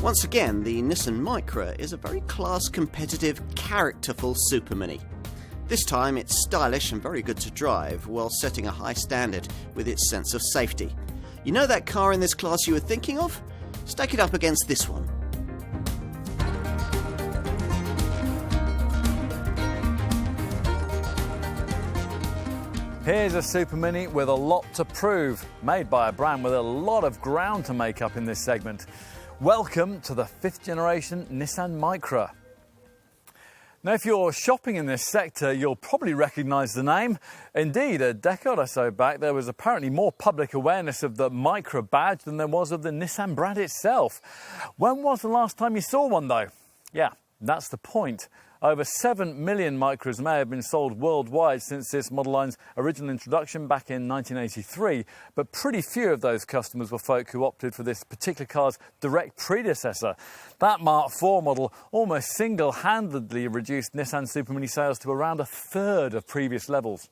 Once again, the Nissan Micra is a very class-competitive, characterful supermini. This time it's stylish and very good to drive, while setting a high standard with its sense of safety. You know that car in this class you were thinking of? Stack it up against this one. Here's a supermini with a lot to prove, made by a brand with a lot of ground to make up in this segment. Welcome to the 5th generation Nissan Micra. Now, if you're shopping in this sector, you'll probably recognise the name. Indeed, a decade or so back, there was apparently more public awareness of the Micra badge than there was of the Nissan brand itself. When was the last time you saw one, though? Yeah, that's the point. Over 7 million Micras may have been sold worldwide since this model line's original introduction back in 1983, but pretty few of those customers were folk who opted for this particular car's direct predecessor. That Mark IV model almost single-handedly reduced Nissan Supermini sales to around a third of previous levels.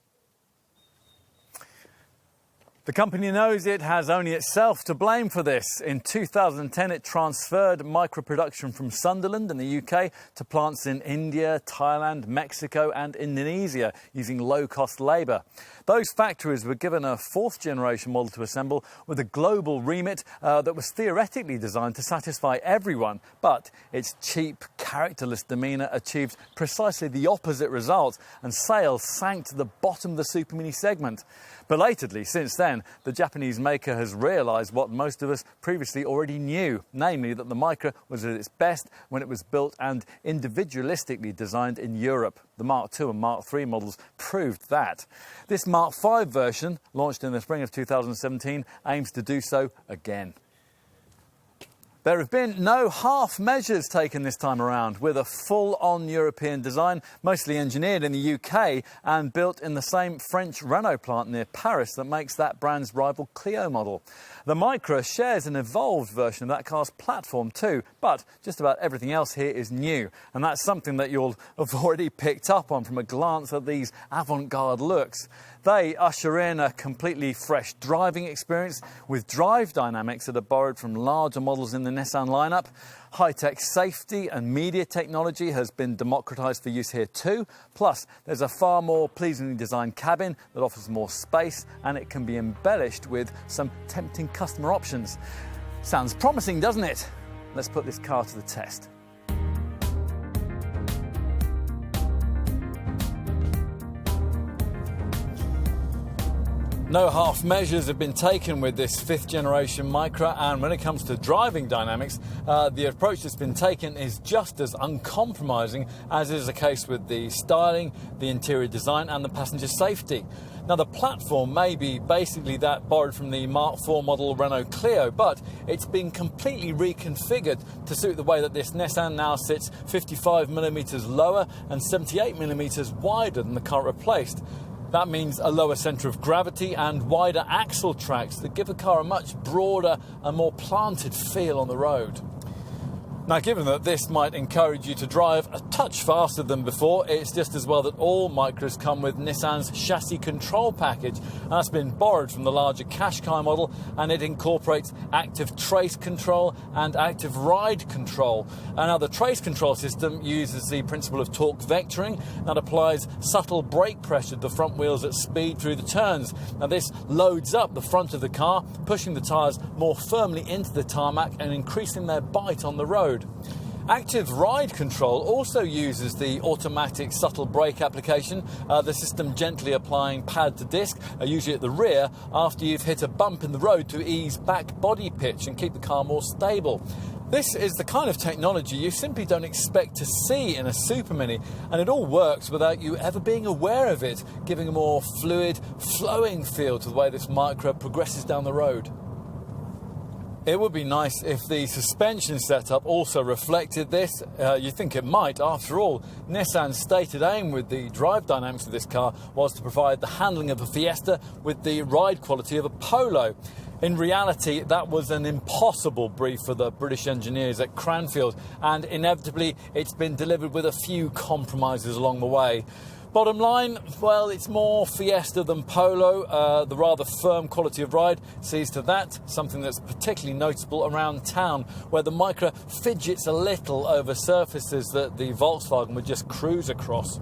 The company knows it has only itself to blame for this. In 2010, it transferred Micra production from Sunderland in the UK to plants in India, Thailand, Mexico and Indonesia using low-cost labour. Those factories were given a 4th generation model to assemble with a global remit that was theoretically designed to satisfy everyone, but its cheap, characterless demeanour achieved precisely the opposite result, and sales sank to the bottom of the supermini segment. Belatedly, since then, the Japanese maker has realised what most of us previously already knew, namely that the Micra was at its best when it was built and individualistically designed in Europe. The Mark II and Mark III models proved that. This Mark V version, launched in the spring of 2017, aims to do so again. There have been no half measures taken this time around, with a full-on European design, mostly engineered in the UK and built in the same French Renault plant near Paris that makes that brand's rival Clio model. The Micra shares an evolved version of that car's platform too, but just about everything else here is new, and that's something that you'll have already picked up on from a glance at these avant-garde looks. They usher in a completely fresh driving experience with drive dynamics that are borrowed from larger models in the Nissan lineup. High-tech safety and media technology has been democratised for use here too. Plus, there's a far more pleasingly designed cabin that offers more space, and it can be embellished with some tempting customer options. Sounds promising, doesn't it? Let's put this car to the test. No half measures have been taken with this 5th generation Micra, and when it comes to driving dynamics, the approach that's been taken is just as uncompromising as is the case with the styling, the interior design and the passenger safety. Now, the platform may be basically that borrowed from the Mark IV model Renault Clio, but it's been completely reconfigured to suit the way that this Nissan now sits 55mm lower and 78mm wider than the car replaced. That means a lower centre of gravity and wider axle tracks that give the car a much broader and more planted feel on the road. Now, given that this might encourage you to drive a touch faster than before, it's just as well that all Micras come with Nissan's chassis control package. And that's been borrowed from the larger Qashqai model, and it incorporates active trace control and active ride control. And now the trace control system uses the principle of torque vectoring that applies subtle brake pressure to the front wheels at speed through the turns. Now, this loads up the front of the car, pushing the tyres more firmly into the tarmac and increasing their bite on the road. Active ride control also uses the automatic subtle brake application, the system gently applying pad to disc, usually at the rear, after you've hit a bump in the road to ease back body pitch and keep the car more stable. This is the kind of technology you simply don't expect to see in a supermini, and it all works without you ever being aware of it, giving a more fluid, flowing feel to the way this Micra progresses down the road. It would be nice if the suspension setup also reflected this. You think it might. After all, Nissan's stated aim with the drive dynamics of this car was to provide the handling of a Fiesta with the ride quality of a Polo. In reality, that was an impossible brief for the British engineers at Cranfield, and inevitably it's been delivered with a few compromises along the way. Bottom line, well, it's more Fiesta than Polo. The rather firm quality of ride sees to that, something that's particularly noticeable around town, where the Micra fidgets a little over surfaces that the Volkswagen would just cruise across.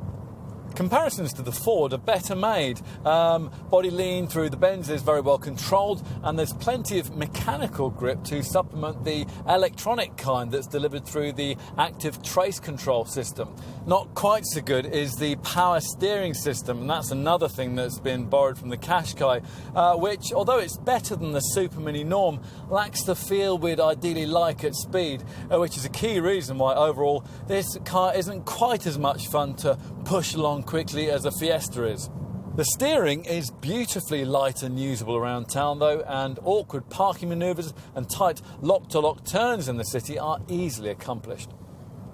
Comparisons to the Ford are better made. Body lean through the bends is very well controlled, and there's plenty of mechanical grip to supplement the electronic kind that's delivered through the active trace control system. Not quite so good is the power steering system, and that's another thing that's been borrowed from the Qashqai, which, although it's better than the supermini norm, lacks the feel we'd ideally like at speed, which is a key reason why overall this car isn't quite as much fun to push along quickly as a Fiesta is. The steering is beautifully light and usable around town though, and awkward parking manoeuvres and tight lock-to-lock turns in the city are easily accomplished.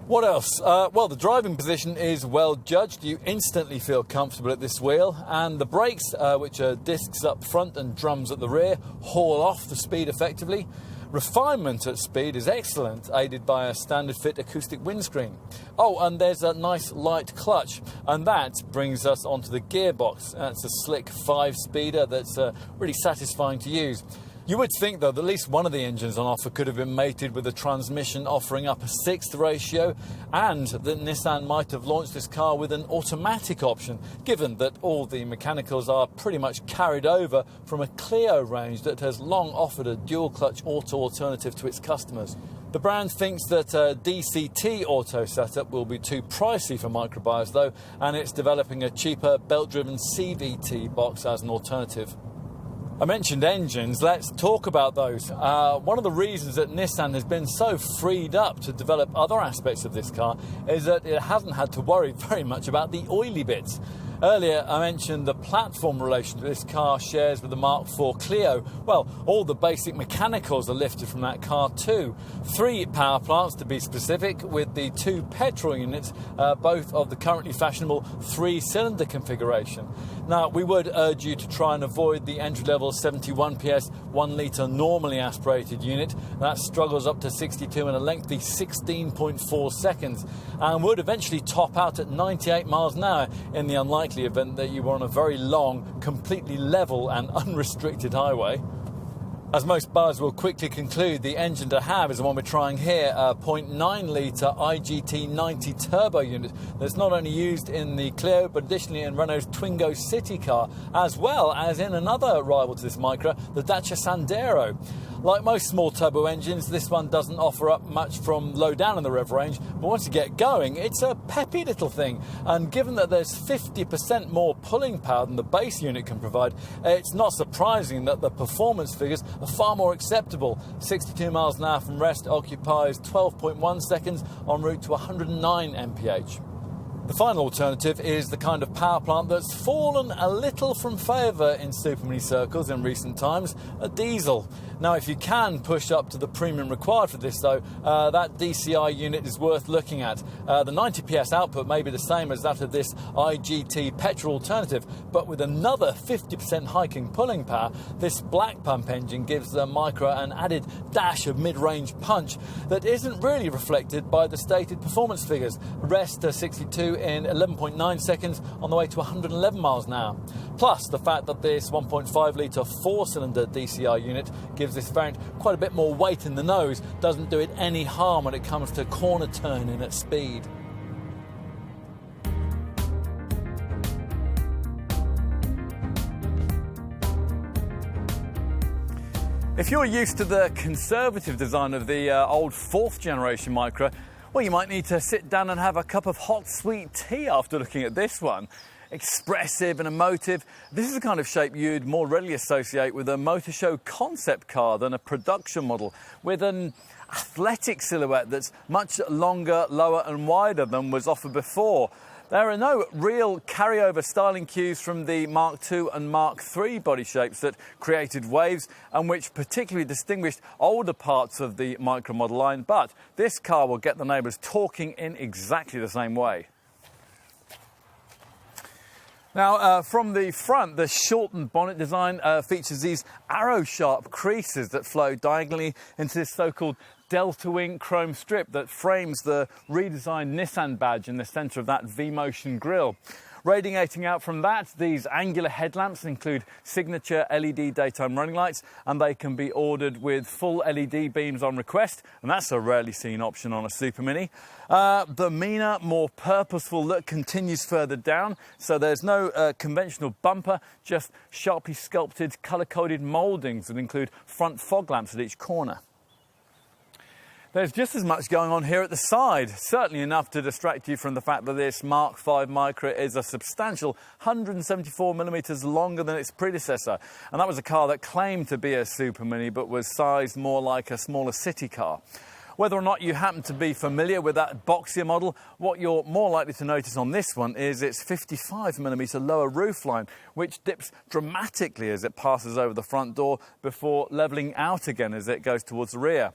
What else? Well, the driving position is well judged. You instantly feel comfortable at this wheel, and the brakes, which are discs up front and drums at the rear, haul off the speed effectively. Refinement at speed is excellent, aided by a standard fit acoustic windscreen. Oh, and there's a nice light clutch, and that brings us onto the gearbox. That's a slick 5-speeder that's really satisfying to use. You would think, though, that at least one of the engines on offer could have been mated with a transmission offering up a 6th ratio, and that Nissan might have launched this car with an automatic option, given that all the mechanicals are pretty much carried over from a Clio range that has long offered a dual-clutch auto alternative to its customers. The brand thinks that a DCT auto setup will be too pricey for Micra buyers, though, and it's developing a cheaper belt-driven CVT box as an alternative. I mentioned engines, let's talk about those. One of the reasons that Nissan has been so freed up to develop other aspects of this car is that it hasn't had to worry very much about the oily bits. Earlier I mentioned the platform relationship this car shares with the Mark IV Clio. Well, all the basic mechanicals are lifted from that car too. 3 power plants to be specific, with the 2 petrol units, both of the currently fashionable 3-cylinder configuration. Now, we would urge you to try and avoid the entry-level 71 PS 1 litre normally aspirated unit. That struggles up to 62 in a lengthy 16.4 seconds and would eventually top out at 98 miles an hour in the unlikely event that you were on a very long, completely level and unrestricted highway. As most buyers will quickly conclude, the engine to have is the one we're trying here, a 0.9 litre IGT90 turbo unit that's not only used in the Clio but additionally in Renault's Twingo city car, as well as in another rival to this Micra, the Dacia Sandero. Like most small turbo engines, this one doesn't offer up much from low down in the rev range, but once you get going, it's a peppy little thing. And given that there's 50% more pulling power than the base unit can provide, it's not surprising that the performance figures are far more acceptable. 62 miles an hour from rest occupies 12.1 seconds en route to 109 mph. The final alternative is the kind of power plant that's fallen a little from favour in supermini circles in recent times, a diesel. Now, if you can push up to the premium required for this, though, that DCI unit is worth looking at. The 90 PS output may be the same as that of this IGT petrol alternative, but with another 50% hike in pulling power, this black pump engine gives the Micra an added dash of mid-range punch that isn't really reflected by the stated performance figures. Rest to 62 in 11.9 seconds on the way to 111 miles an hour. Plus, the fact that this 1.5 litre 4-cylinder DCI unit gives this variant quite a bit more weight in the nose doesn't do it any harm when it comes to corner turning at speed. If you're used to the conservative design of the old 4th generation Micra, well, you might need to sit down and have a cup of hot sweet tea after looking at this one. Expressive and emotive, this is the kind of shape you'd more readily associate with a motor show concept car than a production model, with an athletic silhouette that's much longer, lower and wider than was offered before. There are no real carryover styling cues from the Mark II and Mark III body shapes that created waves and which particularly distinguished older parts of the Micra model line, but this car will get the neighbours talking in exactly the same way. Now, from the front, the shortened bonnet design features these arrow-sharp creases that flow diagonally into this so-called delta wing chrome strip that frames the redesigned Nissan badge in the centre of that V-Motion grille. Radiating out from that, these angular headlamps include signature LED daytime running lights, and they can be ordered with full LED beams on request, and that's a rarely seen option on a Super Mini. The meaner, more purposeful look continues further down, so there's no conventional bumper, just sharply sculpted, colour-coded mouldings that include front fog lamps at each corner. There's just as much going on here at the side, certainly enough to distract you from the fact that this Mark V Micra is a substantial 174mm longer than its predecessor. And that was a car that claimed to be a Super Mini but was sized more like a smaller city car. Whether or not you happen to be familiar with that boxier model, what you're more likely to notice on this one is its 55mm lower roofline, which dips dramatically as it passes over the front door before levelling out again as it goes towards the rear.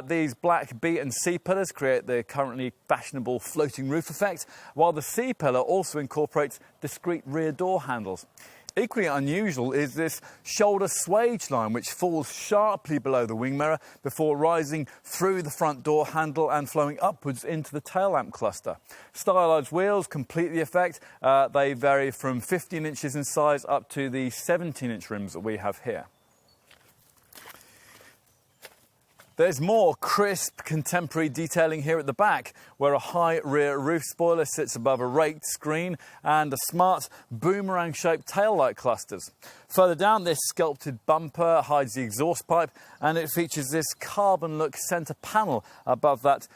These black B and C pillars create the currently fashionable floating roof effect, while the C pillar also incorporates discrete rear door handles. Equally unusual is this shoulder swage line, which falls sharply below the wing mirror before rising through the front door handle and flowing upwards into the tail lamp cluster. Stylised wheels complete the effect. They vary from 15 inches in size up to the 17-inch rims that we have here. There's more crisp, contemporary detailing here at the back, where a high rear roof spoiler sits above a raked screen and a smart boomerang-shaped taillight clusters. Further down, this sculpted bumper hides the exhaust pipe, and it features this carbon-look centre panel above that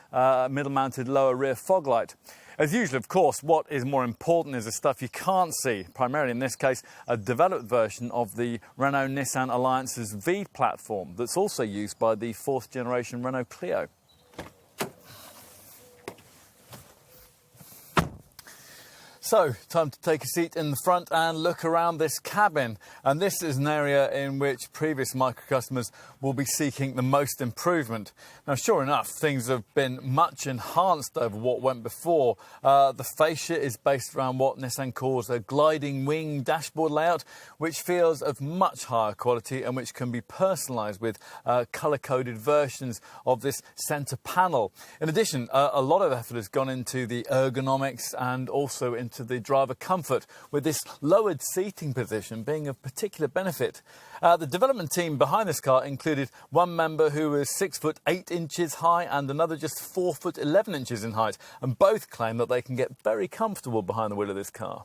middle-mounted lower rear fog light. As usual, of course, what is more important is the stuff you can't see, primarily in this case a developed version of the Renault-Nissan Alliance's V platform that's also used by the 4th generation Renault Clio. So, time to take a seat in the front and look around this cabin. And this is an area in which previous Micra customers will be seeking the most improvement. Now, sure enough, things have been much enhanced over what went before. The fascia is based around what Nissan calls a gliding wing dashboard layout, which feels of much higher quality and which can be personalised with colour-coded versions of this centre panel. In addition, a lot of effort has gone into the ergonomics and also into the driver comfort, with this lowered seating position being of particular benefit. The development team behind this car included one member who was 6 foot 8 inches high and another just 4 foot 11 inches in height, and both claim that they can get very comfortable behind the wheel of this car.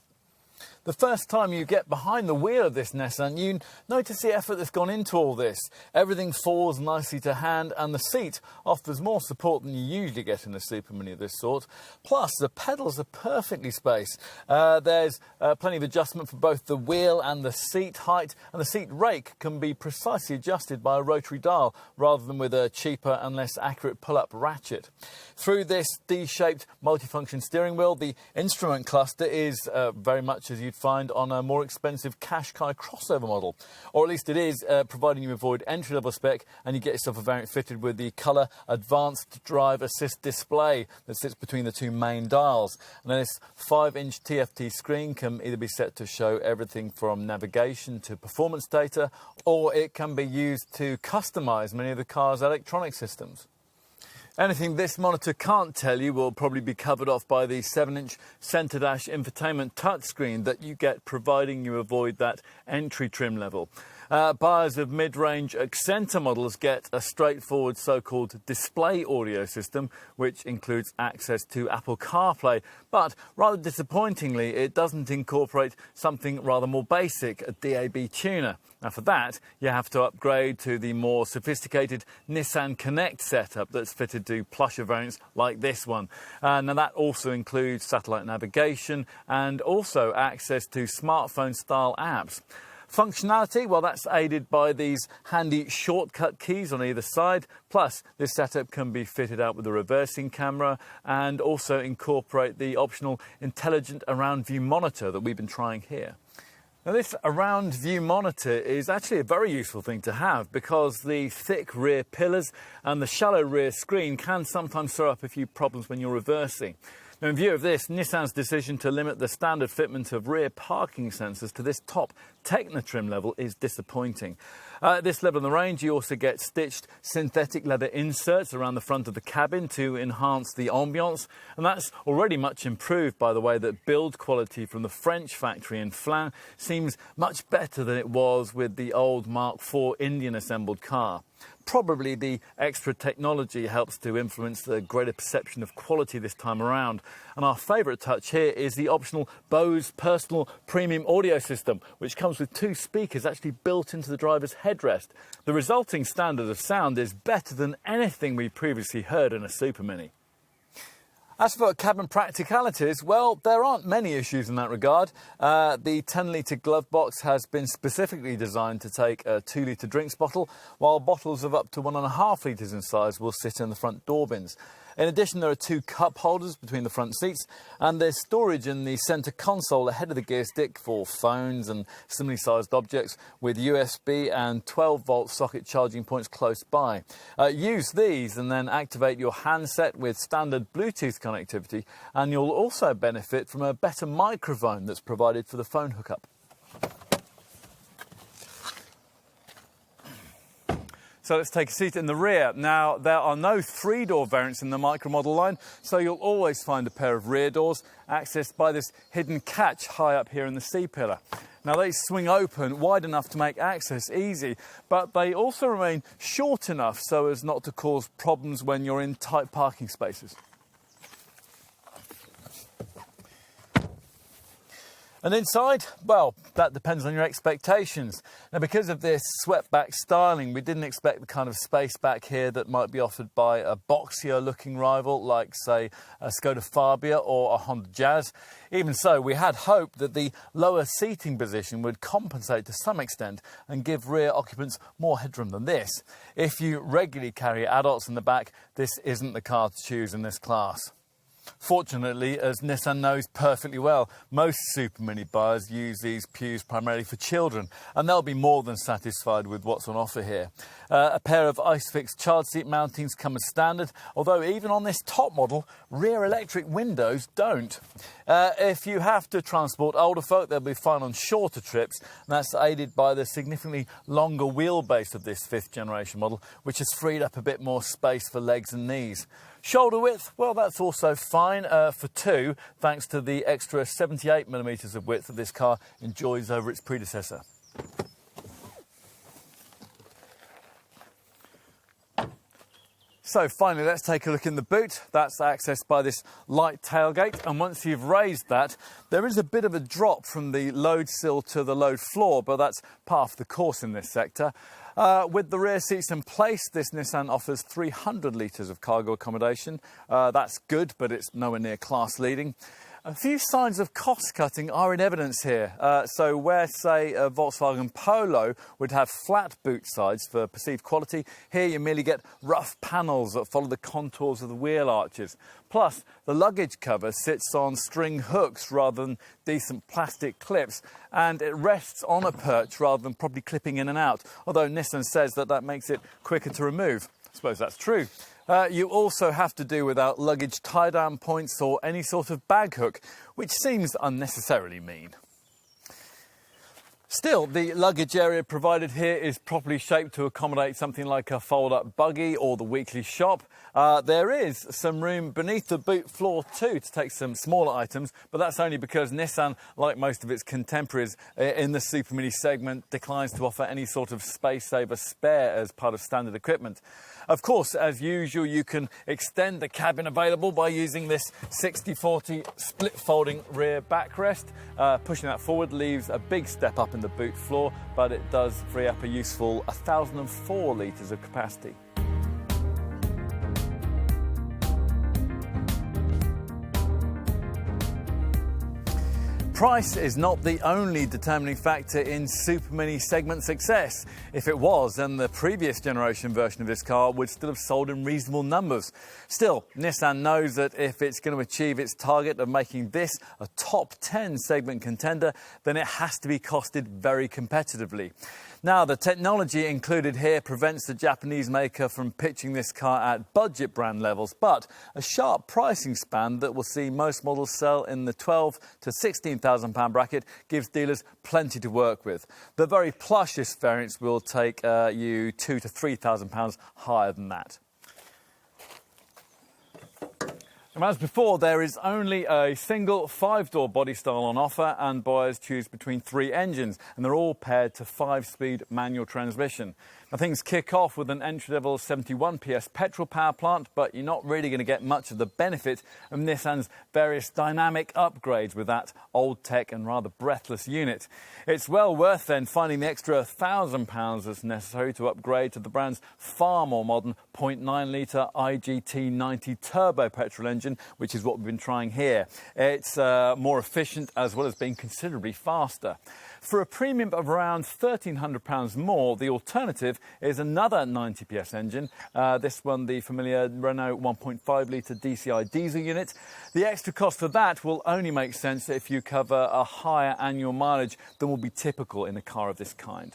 The first time you get behind the wheel of this Nissan, you notice the effort that's gone into all this. Everything falls nicely to hand, and the seat offers more support than you usually get in a Super Mini of this sort. Plus, the pedals are perfectly spaced. There's plenty of adjustment for both the wheel and the seat height, and the seat rake can be precisely adjusted by a rotary dial rather than with a cheaper and less accurate pull-up ratchet. Through this D-shaped multifunction steering wheel, the instrument cluster is very much as you'd find on a more expensive Qashqai crossover model. Or at least it is, providing you avoid entry-level spec and you get yourself a variant fitted with the colour advanced drive assist display that sits between the two main dials. And this 5-inch TFT screen can either be set to show everything from navigation to performance data, or it can be used to customise many of the car's electronic systems. Anything this monitor can't tell you will probably be covered off by the 7-inch centre dash infotainment touchscreen that you get, providing you avoid that entry trim level. Buyers of mid-range Accenta models get a straightforward so-called display audio system, which includes access to Apple CarPlay, but rather disappointingly, it doesn't incorporate something rather more basic, a DAB tuner. Now for that, you have to upgrade to the more sophisticated Nissan Connect setup that's fitted to plusher variants like this one. Now that also includes satellite navigation and also access to smartphone-style apps. Functionality, well, that's aided by these handy shortcut keys on either side. Plus, this setup can be fitted out with a reversing camera and also incorporate the optional intelligent around view monitor that we've been trying here. Now, this around view monitor is actually a very useful thing to have because the thick rear pillars and the shallow rear screen can sometimes throw up a few problems when you're reversing. Now, in view of this, Nissan's decision to limit the standard fitment of rear parking sensors to this top Techno trim level is disappointing. At this level in the range, you also get stitched synthetic leather inserts around the front of the cabin to enhance the ambiance, and that's already much improved by the way that build quality from the French factory in Flins seems much better than it was with the old Mark IV Indian assembled car. Probably the extra technology helps to influence the greater perception of quality this time around. And our favourite touch here is the optional Bose personal premium audio system, which comes with 2 speakers actually built into the driver's headrest. The resulting standard of sound is better than anything we previously heard in a Supermini. As for cabin practicalities, well, there aren't many issues in that regard. The 10-litre glove box has been specifically designed to take a 2-litre drinks bottle, while bottles of up to 1.5 litres in size will sit in the front door bins. In addition, there are 2 cup holders between the front seats, and there's storage in the centre console ahead of the gear stick for phones and similarly sized objects, with USB and 12-volt socket charging points close by. Use these and then activate your handset with standard Bluetooth connectivity, and you'll also benefit from a better microphone that's provided for the phone hookup. So let's take a seat in the rear. Now, there are no 3-door variants in the Micra model line, so you'll always find a pair of rear doors accessed by this hidden catch high up here in the C-pillar. Now, they swing open wide enough to make access easy, but they also remain short enough so as not to cause problems when you're in tight parking spaces. And inside, well, that depends on your expectations. Now, because of this swept-back styling, we didn't expect the kind of space back here that might be offered by a boxier-looking rival like, say, a Skoda Fabia or a Honda Jazz. Even so, we had hoped that the lower seating position would compensate to some extent and give rear occupants more headroom than this. If you regularly carry adults in the back, this isn't the car to choose in this class. Fortunately, as Nissan knows perfectly well, most Supermini buyers use these pews primarily for children, and they'll be more than satisfied with what's on offer here. A pair of ISOFIX child seat mountings come as standard, although even on this top model, rear electric windows don't. If you have to transport older folk, they'll be fine on shorter trips, and that's aided by the significantly longer wheelbase of this 5th generation model, which has freed up a bit more space for legs and knees. Shoulder width, well, that's also fine for 2, thanks to the extra 78mm of width that this car enjoys over its predecessor. So finally, let's take a look in the boot. That's accessed by this light tailgate, and once you've raised that, there is a bit of a drop from the load sill to the load floor, but that's par for the course in this sector. With the rear seats in place, this Nissan offers 300 litres of cargo accommodation. That's good, but it's nowhere near class leading. A few signs of cost cutting are in evidence here. So where, say, a Volkswagen Polo would have flat boot sides for perceived quality, here you merely get rough panels that follow the contours of the wheel arches. Plus, the luggage cover sits on string hooks rather than decent plastic clips, and it rests on a perch rather than properly clipping in and out, although Nissan says that that makes it quicker to remove. I suppose that's true. You also have to do without luggage tie-down points or any sort of bag hook, which seems unnecessarily mean. Still, the luggage area provided here is properly shaped to accommodate something like a fold-up buggy or the weekly shop. There is some room beneath the boot floor too to take some smaller items, but that's only because Nissan, like most of its contemporaries in the Supermini segment, declines to offer any sort of space-saver spare as part of standard equipment. Of course, as usual, you can extend the cabin available by using this 60/40 split folding rear backrest. Pushing that forward leaves a big step up in the boot floor, but it does free up a useful 1,004 litres of capacity. Price is not the only determining factor in Supermini segment success. If it was, then the previous generation version of this car would still have sold in reasonable numbers. Still, Nissan knows that if it's going to achieve its target of making this a top 10 segment contender, then it has to be costed very competitively. Now, the technology included here prevents the Japanese maker from pitching this car at budget brand levels, but a sharp pricing span that will see most models sell in the £12,000 to £16,000 bracket gives dealers plenty to work with. The very plushest variants will take you £2,000 to £3,000 higher than that. And as before, there is only a single 5-door body style on offer, and buyers choose between 3 engines, and they're all paired to 5-speed manual transmission. Now, things kick off with an entry-level 71 PS petrol power plant, but you're not really going to get much of the benefit of Nissan's various dynamic upgrades with that old tech and rather breathless unit. It's well worth then finding the extra £1,000 that's necessary to upgrade to the brand's far more modern 0.9-litre IGT90 turbo petrol engine, which is what we've been trying here. It's more efficient as well as being considerably faster. For a premium of around £1,300 more, the alternative is another 90 PS engine. This one, the familiar Renault 1.5-litre DCI diesel unit. The extra cost for that will only make sense if you cover a higher annual mileage than will be typical in a car of this kind.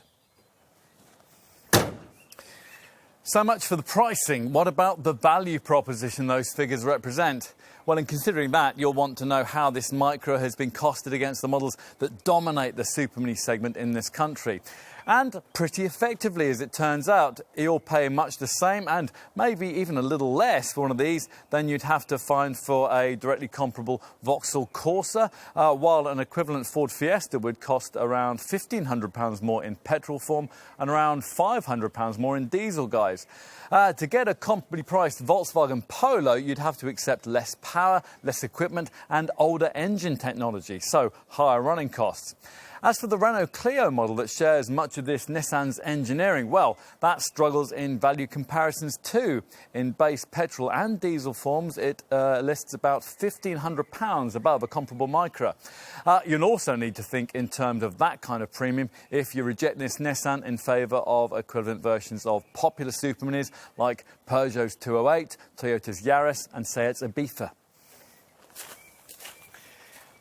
So much for the pricing. What about the value proposition those figures represent? Well, in considering that, you'll want to know how this Micra has been costed against the models that dominate the supermini segment in this country. And pretty effectively, as it turns out. You'll pay much the same and maybe even a little less for one of these than you'd have to find for a directly comparable Vauxhall Corsa, while an equivalent Ford Fiesta would cost around £1,500 more in petrol form and around £500 more in diesel, guys. To get a comparably priced Volkswagen Polo, you'd have to accept less power, less equipment and older engine technology, so higher running costs. As for the Renault Clio model that shares much of this Nissan's engineering, well, that struggles in value comparisons too. In base petrol and diesel forms, it lists about £1,500 above a comparable Micra. You'll also need to think in terms of that kind of premium if you reject this Nissan in favour of equivalent versions of popular superminis like Peugeot's 208, Toyota's Yaris and Seat's Ibiza.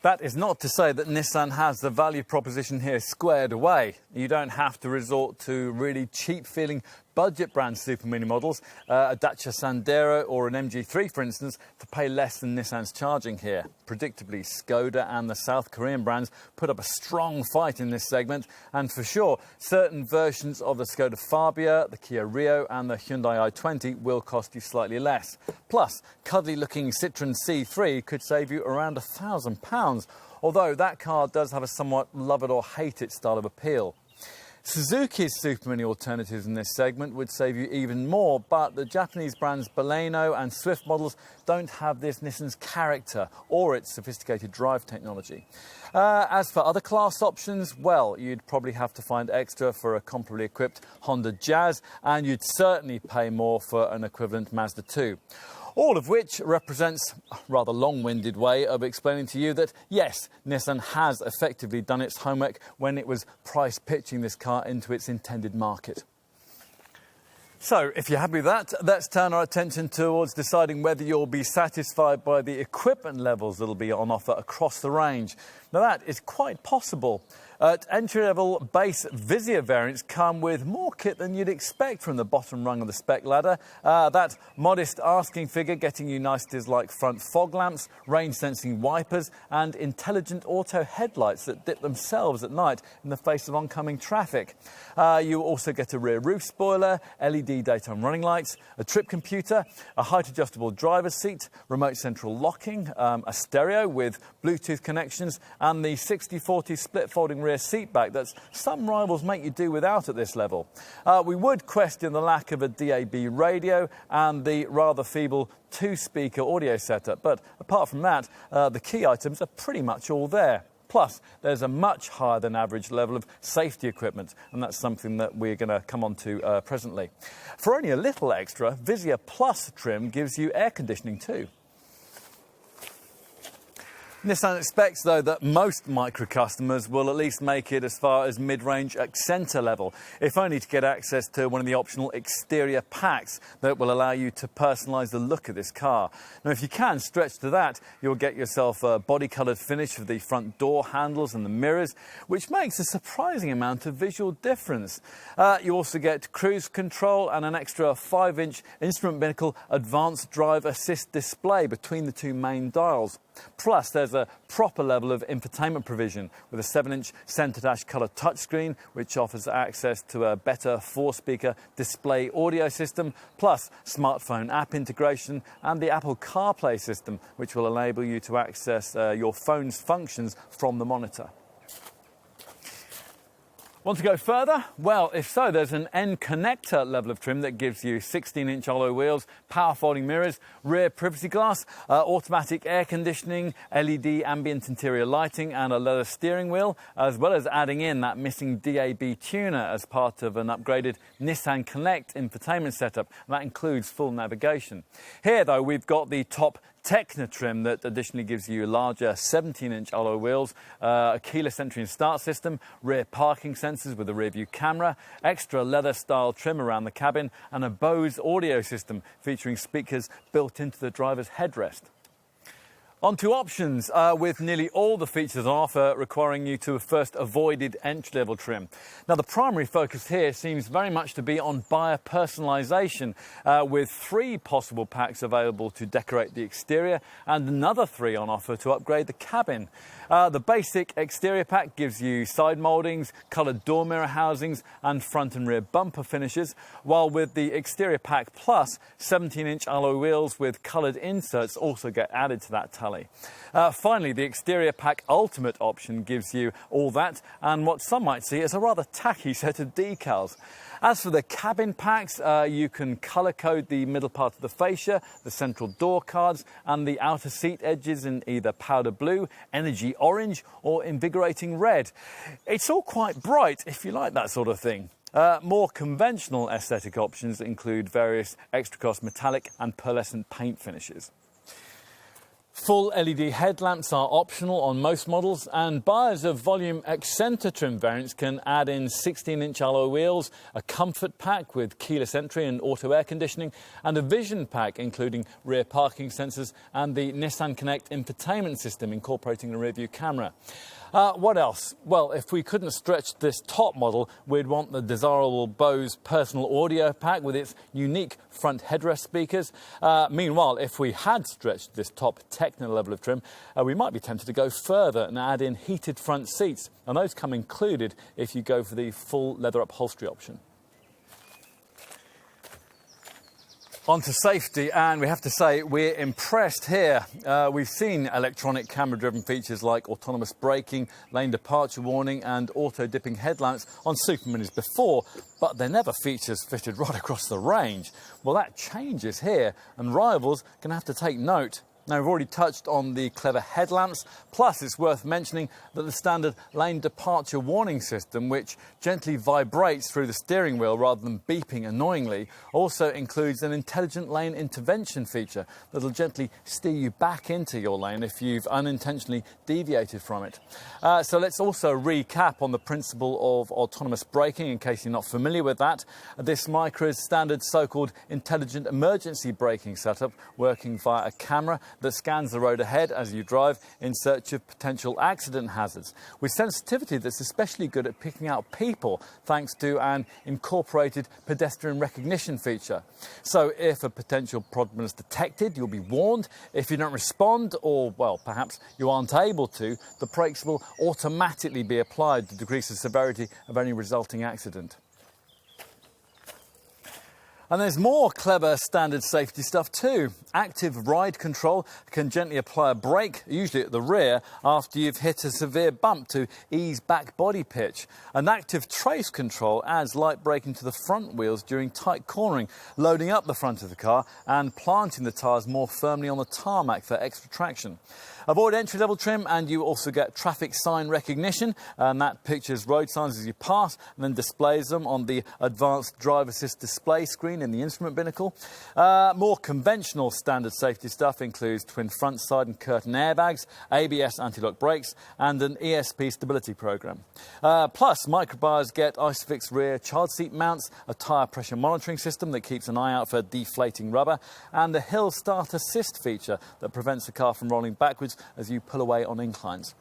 That is not to say that Nissan has the value proposition here squared away. You don't have to resort to really cheap-feeling budget brand supermini models, a Dacia Sandero or an MG3, for instance, to pay less than Nissan's charging here. Predictably, Skoda and the South Korean brands put up a strong fight in this segment, and for sure, certain versions of the Skoda Fabia, the Kia Rio and the Hyundai i20 will cost you slightly less. Plus, cuddly-looking Citroën C3 could save you around £1,000, although that car does have a somewhat love-it-or-hate-it style of appeal. Suzuki's supermini alternatives in this segment would save you even more, but the Japanese brands Baleno and Swift models don't have this Nissan's character or its sophisticated drive technology. As for other class options, well, you'd probably have to find extra for a comparably equipped Honda Jazz, and you'd certainly pay more for an equivalent Mazda 2. All of which represents a rather long-winded way of explaining to you that, yes, Nissan has effectively done its homework when it was price pitching this car into its intended market. So, if you're happy with that, let's turn our attention towards deciding whether you'll be satisfied by the equipment levels that'll be on offer across the range. Now, that is quite possible. Entry-level base Vizia variants come with more kit than you'd expect from the bottom rung of the spec ladder. That modest asking figure getting you niceties like front fog lamps, rain-sensing wipers and intelligent auto headlights that dip themselves at night in the face of oncoming traffic. You also get a rear roof spoiler, LED daytime running lights, a trip computer, a height-adjustable driver's seat, remote central locking, a stereo with Bluetooth connections and the 60/40 split-folding rear seat back that some rivals make you do without at this level. We would question the lack of a DAB radio and the rather feeble 2-speaker audio setup, but apart from that, the key items are pretty much all there. Plus, there's a much higher than average level of safety equipment, and that's something that we're going to come on to presently. For only a little extra, Vizia Plus trim gives you air conditioning too. Nissan expects, though, that most Micra customers will at least make it as far as mid-range Accenta level, if only to get access to one of the optional exterior packs that will allow you to personalise the look of this car. Now, if you can stretch to that, you'll get yourself a body-coloured finish for the front door handles and the mirrors, which makes a surprising amount of visual difference. You also get cruise control and an extra 5-inch instrument binnacle advanced drive assist display between the two main dials. Plus, there's a proper level of infotainment provision with a 7-inch centre dash colour touchscreen, which offers access to a better 4-speaker display audio system, plus smartphone app integration and the Apple CarPlay system, which will enable you to access your phone's functions from the monitor. Want to go further? Well, if so, there's an N connector level of trim that gives you 16-inch alloy wheels, power folding mirrors, rear privacy glass, automatic air conditioning, LED ambient interior lighting and a leather steering wheel, as well as adding in that missing DAB tuner as part of an upgraded Nissan Connect infotainment setup. And that includes full navigation. Here, though, we've got the top Techno trim that additionally gives you larger 17-inch alloy wheels, a keyless entry and start system, rear parking sensors with a rear view camera, extra leather style trim around the cabin and a Bose audio system featuring speakers built into the driver's headrest. On to options, with nearly all the features on offer requiring you to have first avoided entry-level trim. Now, the primary focus here seems very much to be on buyer personalisation, with 3 possible packs available to decorate the exterior and another 3 on offer to upgrade the cabin. The basic exterior pack gives you side mouldings, coloured door mirror housings and front and rear bumper finishes, while with the exterior pack plus, 17-inch alloy wheels with coloured inserts also get added to that tally. Finally, the exterior pack ultimate option gives you all that and what some might see as a rather tacky set of decals. As for the cabin packs, you can colour code the middle part of the fascia, the central door cards and the outer seat edges in either powder blue, energy orange or invigorating red. It's all quite bright if you like that sort of thing. More conventional aesthetic options include various extra cost metallic and pearlescent paint finishes. Full LED headlamps are optional on most models, and buyers of volume Accenta trim variants can add in 16-inch alloy wheels, a comfort pack with keyless entry and auto air conditioning, and a vision pack including rear parking sensors and the Nissan Connect infotainment system incorporating a rear view camera. What else? Well, if we couldn't stretch this top model, we'd want the desirable Bose personal audio pack with its unique front headrest speakers. Meanwhile, if we had stretched this top Techno level of trim, we might be tempted to go further and add in heated front seats, and those come included if you go for the full leather upholstery option. On to safety, and we have to say we're impressed here. We've seen electronic camera-driven features like autonomous braking, lane departure warning and auto-dipping headlamps on Superminis before, but they're never features fitted right across the range. Well, that changes here, and rivals are going to have to take note. Now, we've already touched on the clever headlamps, plus it's worth mentioning that the standard lane departure warning system, which gently vibrates through the steering wheel rather than beeping annoyingly, also includes an intelligent lane intervention feature that'll gently steer you back into your lane if you've unintentionally deviated from it. So let's also recap on the principle of autonomous braking in case you're not familiar with that. This Micra's standard so-called intelligent emergency braking setup working via a camera that scans the road ahead as you drive in search of potential accident hazards, with sensitivity that's especially good at picking out people thanks to an incorporated pedestrian recognition feature. So if a potential problem is detected, you'll be warned. If you don't respond, or, well, perhaps you aren't able to, the brakes will automatically be applied to decrease the severity of any resulting accident. And there's more clever standard safety stuff too. Active ride control can gently apply a brake, usually at the rear, after you've hit a severe bump to ease back body pitch. And active trace control adds light braking to the front wheels during tight cornering, loading up the front of the car and planting the tyres more firmly on the tarmac for extra traction. Avoid entry-level trim, and you also get traffic sign recognition, and that pictures road signs as you pass and then displays them on the advanced drive assist display screen in the instrument binnacle. More conventional standard safety stuff includes twin front, side and curtain airbags, ABS anti-lock brakes and an ESP stability program. Plus, Micra buyers get Isofix rear child seat mounts, a tyre pressure monitoring system that keeps an eye out for deflating rubber, and a hill start assist feature that prevents the car from rolling backwards as you pull away on inclines.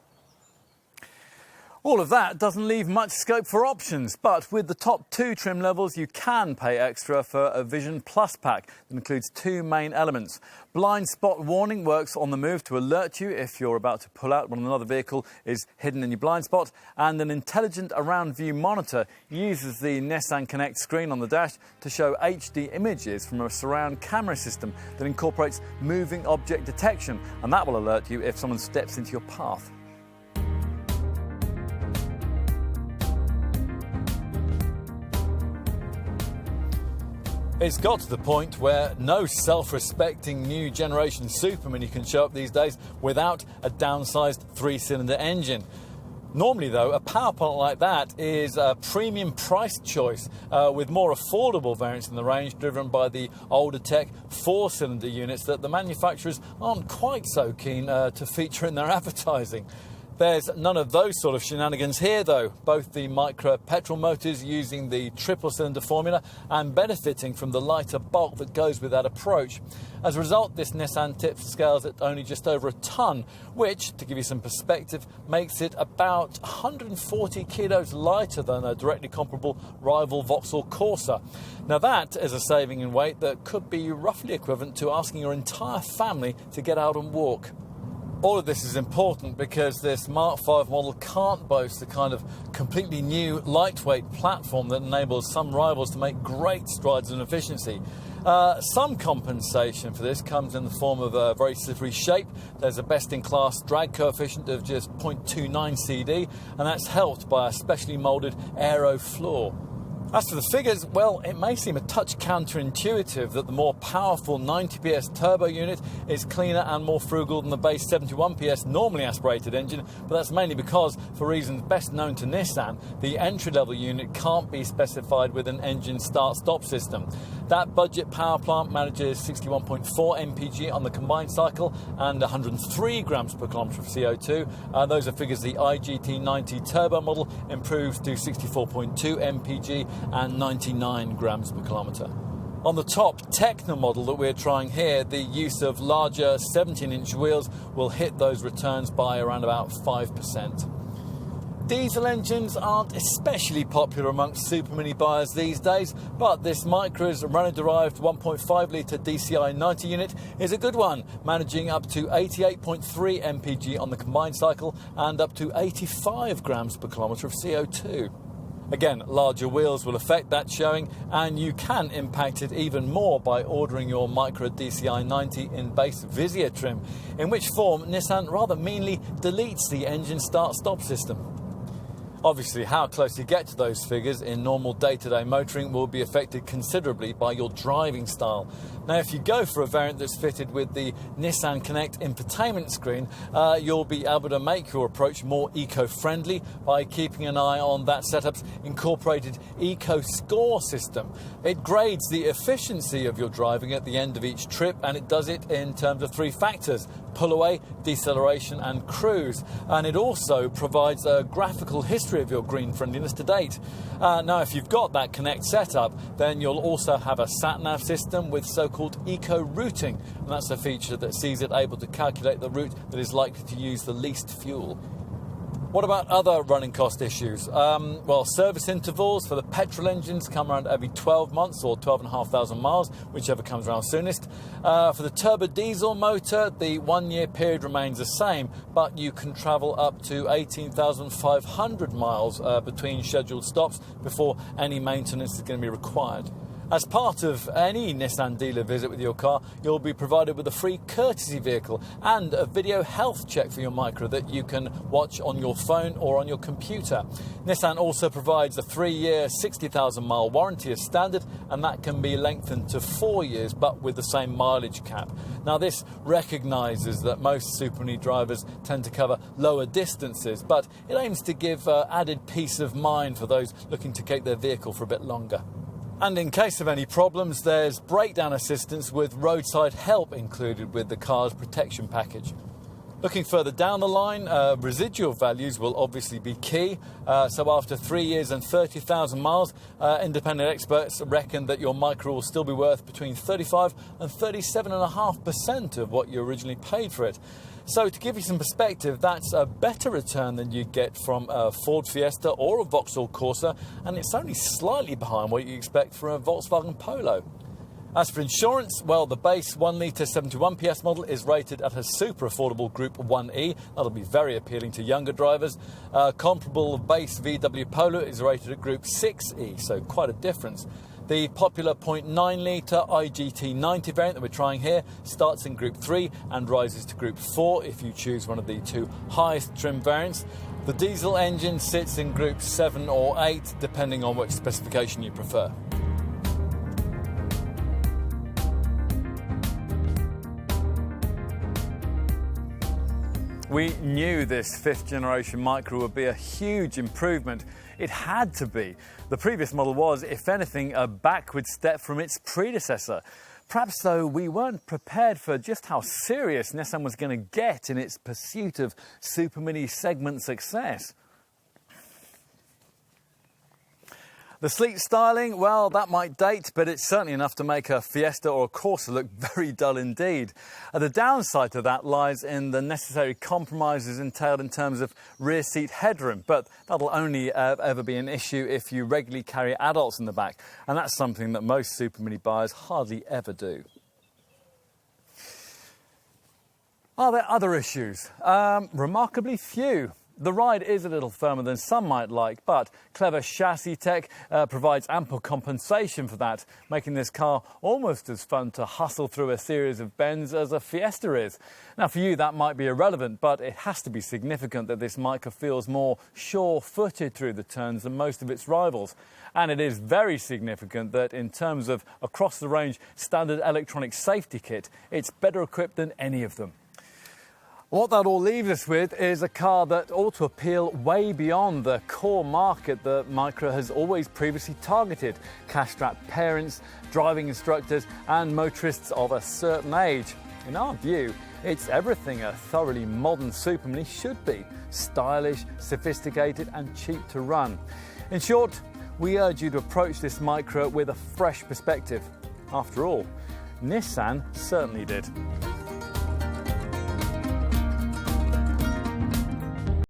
All of that doesn't leave much scope for options, but with the top 2 trim levels you can pay extra for a Vision Plus pack that includes 2 main elements. Blind spot warning works on the move to alert you if you're about to pull out when another vehicle is hidden in your blind spot, and an intelligent around view monitor uses the Nissan Connect screen on the dash to show HD images from a surround camera system that incorporates moving object detection, and that will alert you if someone steps into your path. It's got to the point where no self-respecting new generation supermini can show up these days without a downsized 3-cylinder engine. Normally, though, a power plant like that is a premium price choice with more affordable variants in the range driven by the older tech 4-cylinder units that the manufacturers aren't quite so keen to feature in their advertising. There's none of those sort of shenanigans here, though. Both the Micra petrol motors using the triple-cylinder formula and benefiting from the lighter bulk that goes with that approach. As a result, this Nissan tips scales at only just over a tonne, which, to give you some perspective, makes it about 140 kilos lighter than a directly comparable rival Vauxhall Corsa. Now that is a saving in weight that could be roughly equivalent to asking your entire family to get out and walk. All of this is important because this Mark V model can't boast the kind of completely new lightweight platform that enables some rivals to make great strides in efficiency. Some compensation for this comes in the form of a very slippery shape. There's a best-in-class drag coefficient of just 0.29 CD, and that's helped by a specially moulded aero floor. As for the figures, well, it may seem a touch counterintuitive that the more powerful 90 PS turbo unit is cleaner and more frugal than the base 71 PS normally aspirated engine, but that's mainly because, for reasons best known to Nissan, the entry-level unit can't be specified with an engine start-stop system. That budget power plant manages 61.4 mpg on the combined cycle and 103 grams per kilometre of CO2. Those are figures the IGT90 turbo model improves to 64.2 mpg and 99 grams per kilometre. On the top Techno model that we're trying here, the use of larger 17-inch wheels will hit those returns by around about 5%. Diesel engines aren't especially popular amongst supermini buyers these days, but this Micra's Renault-derived 1.5-litre DCI 90 unit is a good one, managing up to 88.3 mpg on the combined cycle and up to 85 grams per kilometre of CO2. Again, larger wheels will affect that showing, and you can impact it even more by ordering your Micra DCI 90 in base Vizier trim, in which form Nissan rather meanly deletes the engine start-stop system. Obviously, how close you get to those figures in normal day-to-day motoring will be affected considerably by your driving style. Now, if you go for a variant that's fitted with the Nissan Connect infotainment screen, you'll be able to make your approach more eco-friendly by keeping an eye on that setup's incorporated eco-score system. It grades the efficiency of your driving at the end of each trip, and it does it in terms of 3 factors: pull away, deceleration and cruise. And it also provides a graphical history of your green friendliness to date. Now, if you've got that Connect setup, then you'll also have a sat-nav system with so-called eco-routing, and that's a feature that sees it able to calculate the route that is likely to use the least fuel. What about other running cost issues? Well, service intervals for the petrol engines come around every 12 months or 12,500 miles, whichever comes around soonest. For the turbo diesel motor, the 1-year period remains the same, but you can travel up to 18,500 miles between scheduled stops before any maintenance is going to be required. As part of any Nissan dealer visit with your car, you'll be provided with a free courtesy vehicle and a video health check for your Micra that you can watch on your phone or on your computer. Nissan also provides a 3-year, 60,000-mile warranty as standard, and that can be lengthened to 4 years, but with the same mileage cap. Now, this recognises that most supermini drivers tend to cover lower distances, but it aims to give added peace of mind for those looking to keep their vehicle for a bit longer. And in case of any problems, there's breakdown assistance with roadside help included with the car's protection package. Looking further down the line, residual values will obviously be key. So after 3 years and 30,000 miles, independent experts reckon that your Micra will still be worth between 35 and 37.5% of what you originally paid for it. So to give you some perspective, that's a better return than you get from a Ford Fiesta or a Vauxhall Corsa, and it's only slightly behind what you expect for a Volkswagen Polo. As for insurance, well, the base 1 litre 71 PS model is rated at a super affordable Group 1E. That'll be very appealing to younger drivers. Comparable base VW Polo is rated at Group 6E, so quite a difference. The popular 0.9 litre IGT90 variant that we're trying here starts in Group 3 and rises to Group 4 if you choose one of the 2 highest trim variants. The diesel engine sits in Group 7 or 8, depending on which specification you prefer. We knew this 5th generation Micra would be a huge improvement. It had to be. The previous model was, if anything, a backward step from its predecessor. Perhaps, though, we weren't prepared for just how serious Nissan was going to get in its pursuit of supermini segment success. The sleek styling, well, that might date, but it's certainly enough to make a Fiesta or a Corsa look very dull indeed. The downside to that lies in the necessary compromises entailed in terms of rear seat headroom, but that'll only ever be an issue if you regularly carry adults in the back, and that's something that most supermini buyers hardly ever do. Are there other issues? Remarkably few. The ride is a little firmer than some might like, but clever chassis tech provides ample compensation for that, making this car almost as fun to hustle through a series of bends as a Fiesta is. Now, for you, that might be irrelevant, but it has to be significant that this Micra feels more sure-footed through the turns than most of its rivals. And it is very significant that in terms of across-the-range standard electronic safety kit, it's better equipped than any of them. What that all leaves us with is a car that ought to appeal way beyond the core market that Micra has always previously targeted: cash-strapped parents, driving instructors and motorists of a certain age. In our view, it's everything a thoroughly modern supermini should be: stylish, sophisticated and cheap to run. In short, we urge you to approach this Micra with a fresh perspective. After all, Nissan certainly did.